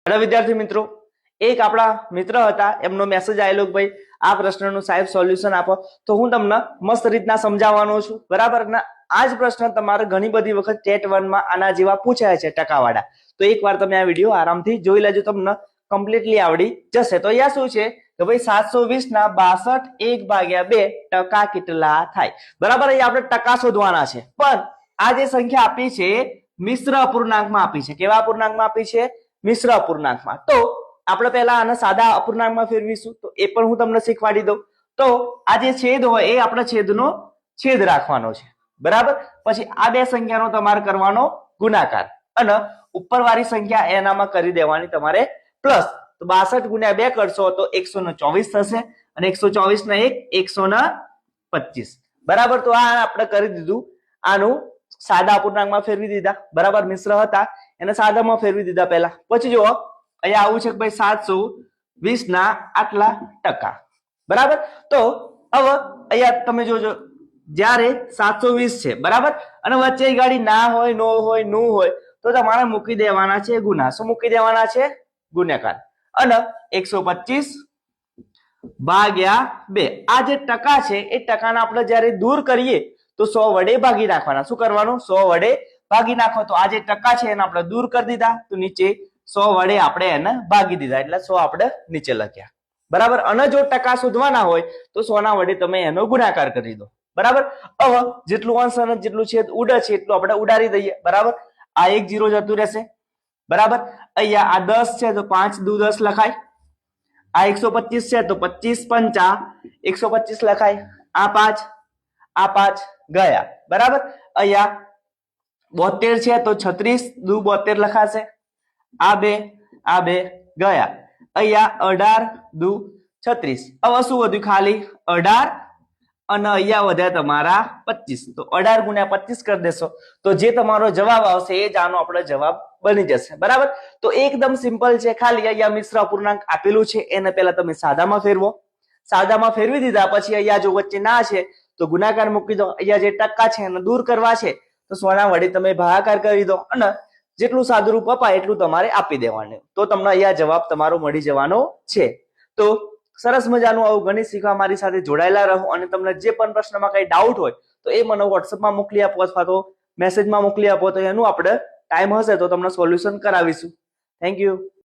Hello વિદ્યાર્થી મિત્રો, એક આપણા મિત્ર હતા, એમનો મેસેજ આવેલો કે ભાઈ આ પ્રશ્નનું સાહેબ સોલ્યુશન આપો. તો હું તમને મસ્ત રીતના સમજાવવાનો છું, બરાબર ને? આ જ પ્રશ્ન તમારે ઘણી બધી વખત ટેટ 1 માં આના જેવા પૂછાય છે ટકાવાળા. તો એકવાર તમે આ વિડીયો આરામથી જોઈ લેજો, તમને કમ્પ્લીટલી આવડી જશે. તો અહીંયા શું છે કે ભાઈ 720 ના 62 1/2 ટકા કેટલા થાય, બરાબર? અહીંયા આપણે ટકા શોધવાના છે, પણ આ જે સંખ્યા આપી છે મિશ્ર અપૂર્ણાંકમાં આપી છે. કેવા અપૂર્ણાંકમાં આપી છે? મિશ્ર અપૂર્ણાંકમાં. તો આપણે પહેલા આને સાદા અપૂર્ણાંકમાં ફેરવીશું, તો એ પણ હું તમને શીખવાડી દઉં. તો આ જે છેદ હોય એ આપણે છેદનો છેદ રાખવાનો છે, બરાબર? પછી આ બે સંખ્યાનો તમારે કરવાનો ગુણાકાર, અને ઉપરવાળી સંખ્યા એનામાં કરી દેવાની તમારે પ્લસ. તો 62 ગુણ્યા 2 કરશો તો 124 થશે, અને 124 ના 1 125, બરાબર? તો આ આપણે કરી દીધું, આનું સાદા અપૂર્ણાંકમાં ફેરવી દીધા, બરાબર? મિશ્ર હતા એને સાદામાં ફેરવી દીધા પહેલા. પછી જુઓ અહીંયા આવું છે કે ભાઈ 720 ના આટલા ટકા, બરાબર? તો હવે અહીંયા તમે જોજો, જ્યારે 720 છે, બરાબર, અને વચ્ચે ગાડી ના હોય, નો હોય, નું હોય, તો તમારે મૂકી દેવાના છે ગુણા. શું મૂકી દેવાના છે? ગુણાકાર. અને 125 ભાગ્યા 2, આ જે ટકા છે એ ટકાને આપણે જ્યારે દૂર કરીએ તો 100 વડે ભાગી નાખવાના. શું કરવાનું? 100 વડે ભાગી નાખો. તો આ જે ટકા છે એને આપણે દૂર કરી દીધા, તો નીચે 100 વડે આપણે એને ભાગી દીધા, એટલે 100 આપણે નીચે લખ્યા, બરાબર? અને જો ટકા શોધવાના હોય તો 100 ના વડે તમે એનો ગુણાકાર કરી દો, બરાબર? હવે જેટલું અંશ અને જેટલું છેદ ઉડે છે એટલું આપણે ઉડાડી દઈએ, બરાબર? આ 1 0 જતું રહેશે, બરાબર? અહીંયા આ 10 છે તો 5 દુ 10 લખાય. આ 125 છે તો 25 પંચા 125 લખાય. આ 5 ગયા, બરાબર? અહીંયા 72 છે તો 36 દુ 72 લખાશે. આ બે ગયા. અહીંયા 18 દુ 36. હવે શું વધ્યું? ખાલી 18, અને અહીંયા વધ્યા તમારા 25. તો 18 ગુણ્યા 25 કરી દેશો તો જે તમારો જવાબ આવશે એ જ આનો આપણો જવાબ બની જશે, બરાબર? તો એકદમ સિમ્પલ છે. ખાલી અહીંયા મિશ્ર અપૂર્ણાંક આપેલું છે એને પહેલા તમે સાદામાં ફેરવો. સાદામાં ફેરવી દીધા પછી અહીંયા જો વચ્ચે ના છે તો ગુણાકાર મૂકી દો. અહીંયા જે ટકા છે એને દૂર કરવા છે તો 100 ના વડે તમે ભાગાકાર કરી દો, અને જેટલું સાદુરૂપ અપાય એટલું તમારે આપી દેવાનું. તો તમને અહીંયા જવાબ તમારો મળી જવાનો છે. તો સરસ મજાનું આવું ગણિત શીખવા મારી સાથે જોડાયેલા રહો, અને તમને જે પણ પ્રશ્નમાં કઈ ડાઉટ હોય તો એ મને વોટ્સઅપમાં મોકલી આપો અથવા તો મેસેજમાં મોકલી આપો. તો એનું આપણે ટાઈમ હશે તો તમને સોલ્યુશન કરાવીશું. Thank you.